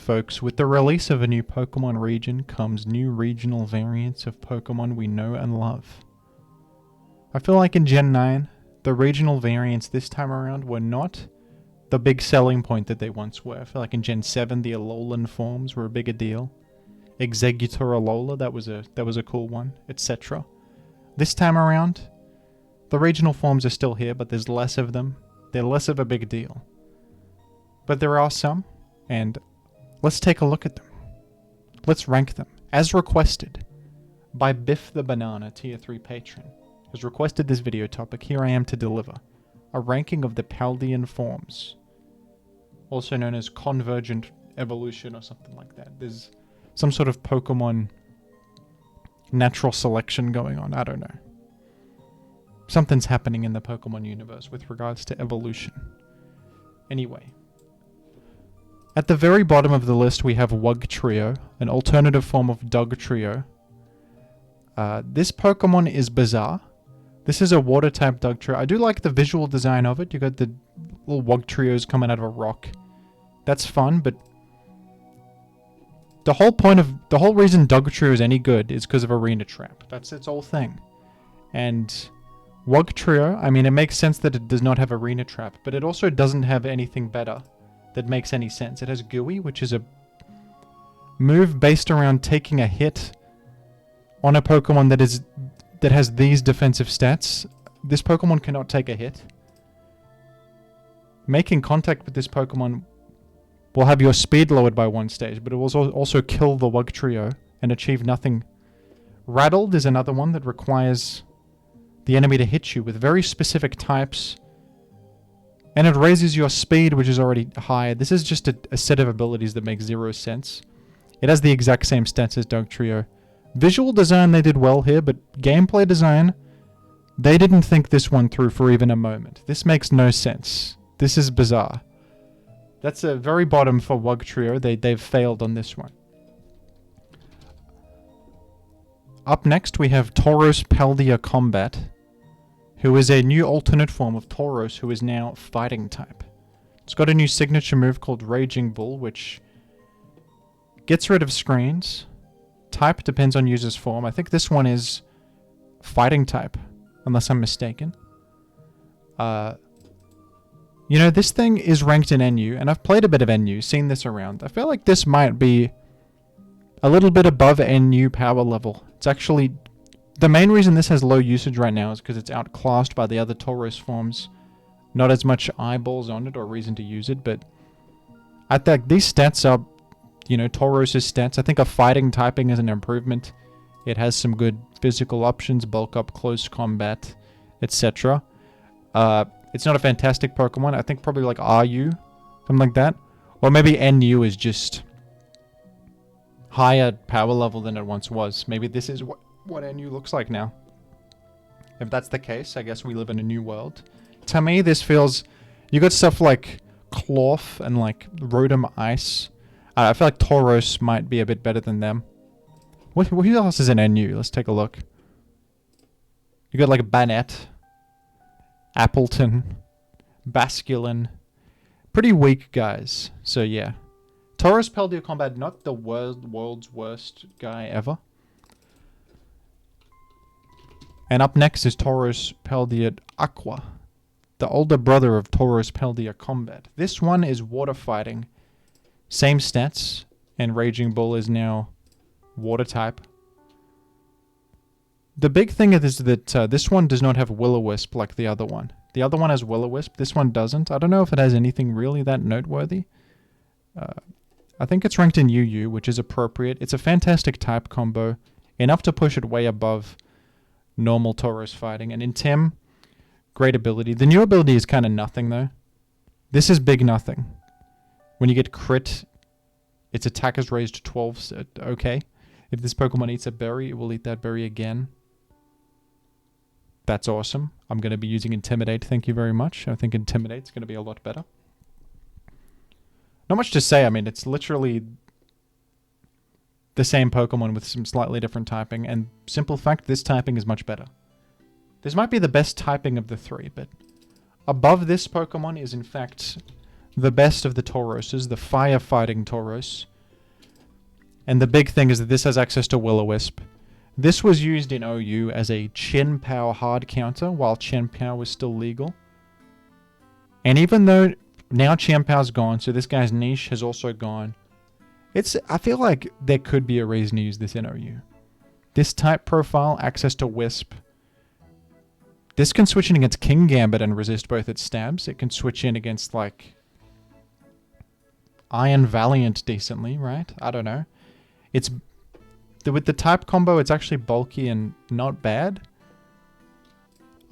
Folks, with the release of a new Pokemon region comes new regional variants of Pokemon we know and love. I feel like in Gen 9, the regional variants this time around were not the big selling point that they once were. I feel like in Gen 7, the Alolan forms were a bigger deal. Executor Alola, that was a cool one, etc. This time around, the regional forms are still here, but there's less of them. They're less of a big deal. But there are some, and let's take a look at them. Let's rank them, as requested by Biff the Banana, Tier 3 Patron, has requested this video topic. Here I am to deliver a ranking of the Paldean forms, also known as convergent evolution or something like that. There's some sort of Pokemon natural selection going on, I don't know. Something's happening in the Pokemon universe with regards to evolution. Anyway, at the very bottom of the list we have Wugtrio, an alternative form of Dugtrio. This Pokemon is bizarre. This is a water-type Dugtrio. I do like the visual design of it. You got the little Wugtrios coming out of a rock. That's fun, but the whole reason Dugtrio is any good is because of Arena Trap. That's its whole thing. And Wugtrio, I mean, it makes sense that it does not have Arena Trap, but it also doesn't have anything better that makes any sense. It has Gooey, which is a move based around taking a hit on a Pokemon that has these defensive stats. This Pokemon cannot take a hit. Making contact with this Pokemon will have your speed lowered by 1 stage, but it will also kill the Wugtrio and achieve nothing. Rattled is another one that requires the enemy to hit you with very specific types, and it raises your speed, which is already high. This is just a set of abilities that make zero sense. It has the exact same stats as Dugtrio. Visual design, they did well here, but gameplay design, they didn't think this one through for even a moment. This makes no sense. This is bizarre. That's a very bottom for Wugtrio. They've failed on this one. Up next, we have Taurus-Paldea-Combat, who is a new alternate form of Tauros who is now fighting type. It's got a new signature move called Raging Bull, which gets rid of screens. Type depends on user's form. I think this one is fighting type, unless I'm mistaken. You know, this thing is ranked in NU, and I've played a bit of NU, seen this around. I feel like this might be a little bit above NU power level. It's actually... The main reason this has low usage right now is because it's outclassed by the other Tauros forms. Not as much eyeballs on it or reason to use it, but I think these stats are, you know, Tauros' stats. I think a fighting typing is an improvement. It has some good physical options, bulk up, close combat, etc. It's not a fantastic Pokemon. I think probably like RU, something like that. Or maybe NU is just higher power level than it once was. Maybe this is what NU looks like now. If that's the case, I guess we live in a new world. To me, this feels... You got stuff like Cloth and like Rotom Ice. I feel like Tauros might be a bit better than them. Who else is in NU? Let's take a look. You got like Banette, Appleton, Basculin. Pretty weak guys. So yeah. Taurus-Paldea-Combat, not the world's worst guy ever. And up next is Taurus-Paldea-Aqua, the older brother of Taurus-Paldea-Combat. This one is water fighting. Same stats, and Raging Bull is now water type. The big thing is that this one does not have Will-O-Wisp like the other one. The other one has Will-O-Wisp, this one doesn't. I don't know if it has anything really that noteworthy. I think it's ranked in UU, which is appropriate. It's a fantastic type combo, enough to push it way above normal Tauros fighting. And in Tim, great ability. The new ability is kind of nothing though. This is big nothing. When you get crit, its attack is raised to 12. So okay. If this Pokemon eats a berry, it will eat that berry again. That's awesome. I'm going to be using Intimidate. Thank you very much. I think Intimidate's going to be a lot better. Not much to say. I mean, it's literally the same Pokemon with some slightly different typing, and simple fact, this typing is much better. This might be the best typing of the three, but above this Pokemon is in fact the best of the Tauroses, the fire-fighting Tauros. And the big thing is that this has access to Will-O-Wisp. This was used in OU as a Chen Pao hard counter while Chen Pao was still legal. And even though now Chen Pao's gone, so this guy's niche has also gone, I feel like there could be a reason to use this in OU. This type profile, access to Wisp. This can switch in against King Gambit and resist both its stabs. It can switch in against, like, Iron Valiant decently, right? I don't know. With the type combo, it's actually bulky and not bad.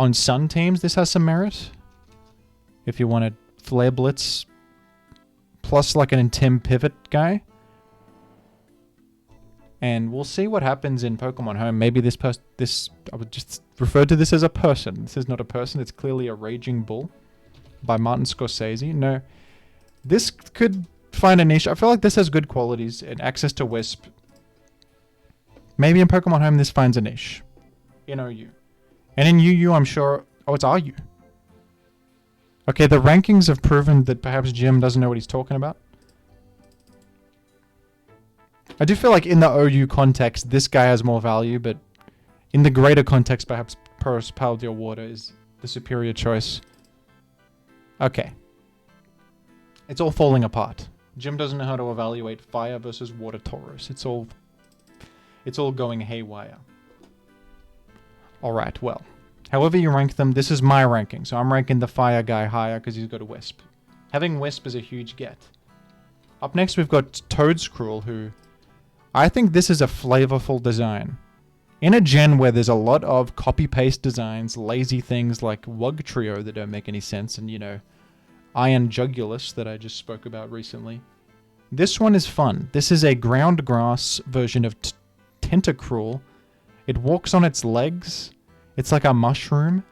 On Sun teams, this has some merit. If you want a Flare Blitz plus like an Intim Pivot guy. And we'll see what happens in Pokemon Home. Maybe I would just refer to this as a person. This is not a person. It's clearly a Raging Bull by Martin Scorsese. No, this could find a niche. I feel like this has good qualities and access to Wisp. Maybe in Pokemon Home this finds a niche. In OU. And in UU I'm sure... Oh, it's RU. Okay, the rankings have proven that perhaps Jim doesn't know what he's talking about. I do feel like in the OU context, this guy has more value, but in the greater context, perhaps Taurus-Paldea-Water is the superior choice. Okay. It's all falling apart. Jim doesn't know how to evaluate Fire versus Water Tauros. It's all going haywire. Alright, well. However you rank them, this is my ranking. So I'm ranking the Fire guy higher because he's got a Wisp. Having Wisp is a huge get. Up next we've got Toedscruel, who... I think this is a flavorful design. In a gen where there's a lot of copy-paste designs, lazy things like Wugtrio that don't make any sense, and, you know, Iron Jugulus that I just spoke about recently. This one is fun. This is a ground grass version of Tentacruel. It walks on its legs. It's like a mushroom.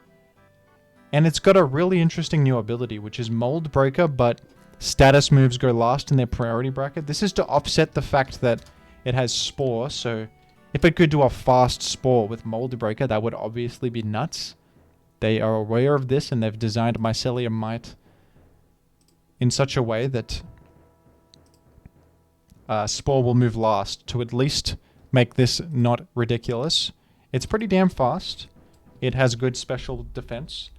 And it's got a really interesting new ability, which is Mold Breaker, but status moves go last in their priority bracket. This is to offset the fact that it has Spore, so if it could do a fast Spore with Mold Breaker, that would obviously be nuts. They are aware of this, and they've designed Mycelium Might in such a way that Spore will move last to at least make this not ridiculous. It's pretty damn fast. It has good special defense.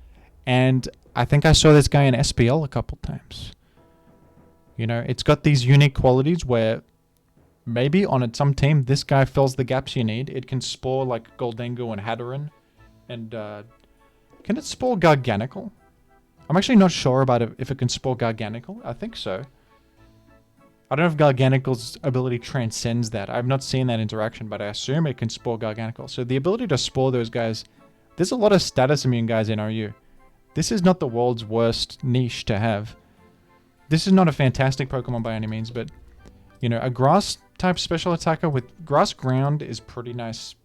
And I think I saw this guy in SPL a couple times. You know, it's got these unique qualities where maybe on some team, this guy fills the gaps you need. It can Spore like Goldengo and Hatteran. And can it Spore Garganical? I'm actually not sure about if it can Spore Garganical. I think so. I don't know if Garganical's ability transcends that. I've not seen that interaction, but I assume it can Spore Garganical. So the ability to Spore those guys... There's a lot of status immune guys in OU. This is not the world's worst niche to have. This is not a fantastic Pokemon by any means, but... You know, a Grass-type special attacker with Grass Ground is pretty nice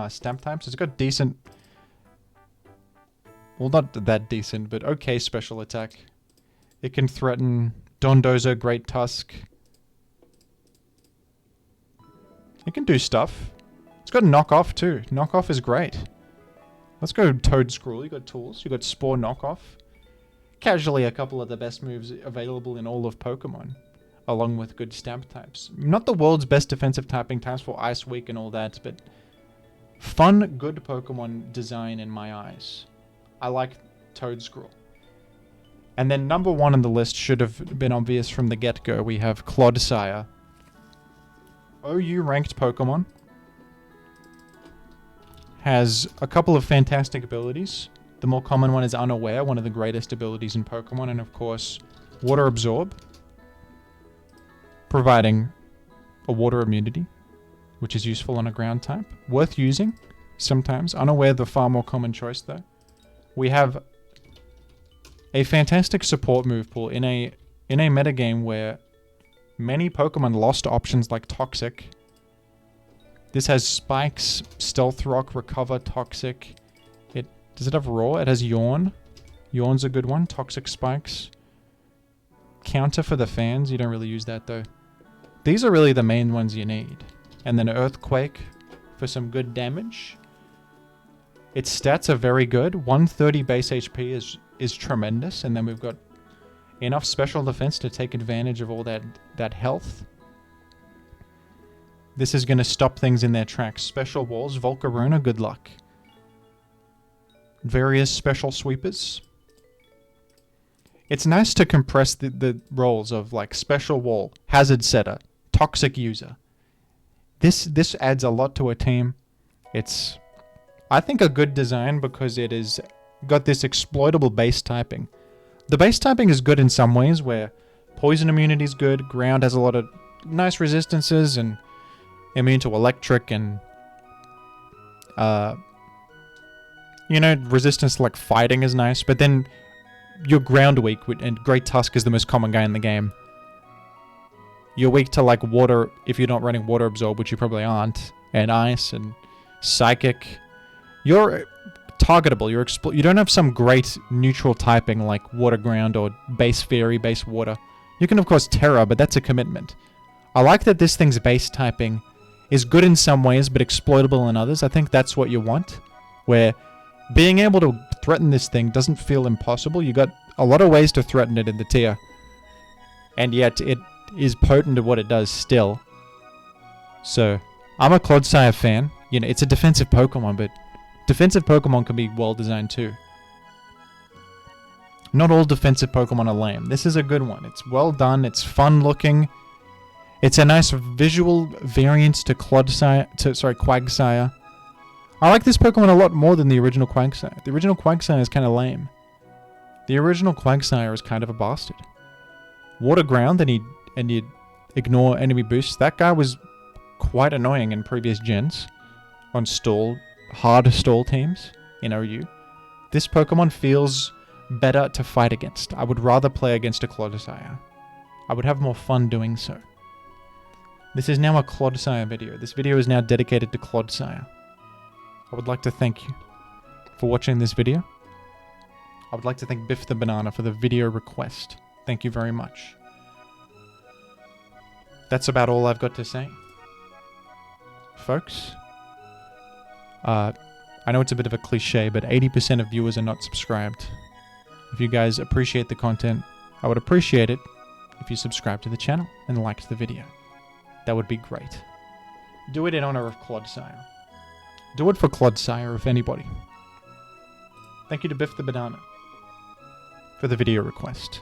stamp types. It's got decent... Well, not that decent, but okay special attack. It can threaten Dondozo, Great Tusk. It can do stuff. It's got Knockoff too. Knockoff is great. Let's go Toedscruel. You got tools. You got Spore Knockoff. Casually a couple of the best moves available in all of Pokemon, along with good stamp types. Not the world's best defensive typing types for Ice Weak and all that, but fun, good Pokemon design in my eyes. I like Toedscruel. And then number one on the list should have been obvious from the get-go. We have Clodsire. OU ranked Pokemon. Has a couple of fantastic abilities. The more common one is Unaware, one of the greatest abilities in Pokemon, and of course, Water Absorb, providing a water immunity, which is useful on a ground type. Worth using, sometimes. Unaware, the far more common choice, though. We have a fantastic support move pool in a metagame where many Pokemon lost options like Toxic. This has Spikes, Stealth Rock, Recover, Toxic. Does it have Roar? It has Yawn. Yawn's a good one. Toxic Spikes. Counter for the fans. You don't really use that though. These are really the main ones you need. And then Earthquake for some good damage. Its stats are very good. 130 base HP is tremendous. And then we've got enough special defense to take advantage of all that health. This is going to stop things in their tracks. Special walls, Volcarona, good luck. Various special sweepers. It's nice to compress the roles of like special wall, hazard setter, toxic user. This adds a lot to a team. It's, I think, a good design because it is got this exploitable base typing. The base typing is good in some ways where poison immunity is good, ground has a lot of nice resistances, and immune to electric and you know, resistance to like fighting is nice, but then you're ground weak, and Great Tusk is the most common guy in the game. You're weak to like water if you're not running water absorb, which you probably aren't, and ice and psychic. You're targetable. You don't have some great neutral typing like water ground or base fairy, base water. You can of course terra, but that's a commitment. I like that this thing's base typing is good in some ways, but exploitable in others. I think that's what you want, where being able to threaten this thing doesn't feel impossible. You got a lot of ways to threaten it in the tier, and yet it is potent at what it does still. So, I'm a Clodsire fan. You know, it's a defensive Pokemon, but defensive Pokemon can be well designed too. Not all defensive Pokemon are lame. This is a good one. It's well done. It's fun looking. It's a nice visual variance to Quagsire. I like this Pokemon a lot more than the original Quagsire. The original Quagsire is kind of lame. The original Quagsire is kind of a bastard. Water ground, and you ignore enemy boosts. That guy was quite annoying in previous gens on hard stall teams in OU. This Pokemon feels better to fight against. I would rather play against a Clodsire. I would have more fun doing so. This is now a Clodsire video. This video is now dedicated to Clodsire. I would like to thank you for watching this video. I would like to thank Biff the Banana for the video request. Thank you very much. That's about all I've got to say. Folks, I know it's a bit of a cliche, but 80% of viewers are not subscribed. If you guys appreciate the content, I would appreciate it if you subscribe to the channel and liked the video. That would be great. Do it in honor of Clodsire. Do it for Clodsire, if anybody. Thank you to Biff the Banana for the video request.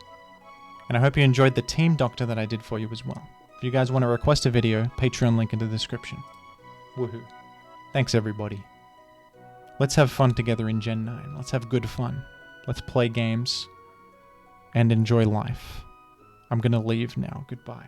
And I hope you enjoyed the Team Doctor that I did for you as well. If you guys want to request a video, Patreon link in the description. Woohoo. Thanks everybody. Let's have fun together in Gen 9. Let's have good fun. Let's play games and enjoy life. I'm gonna leave now. Goodbye.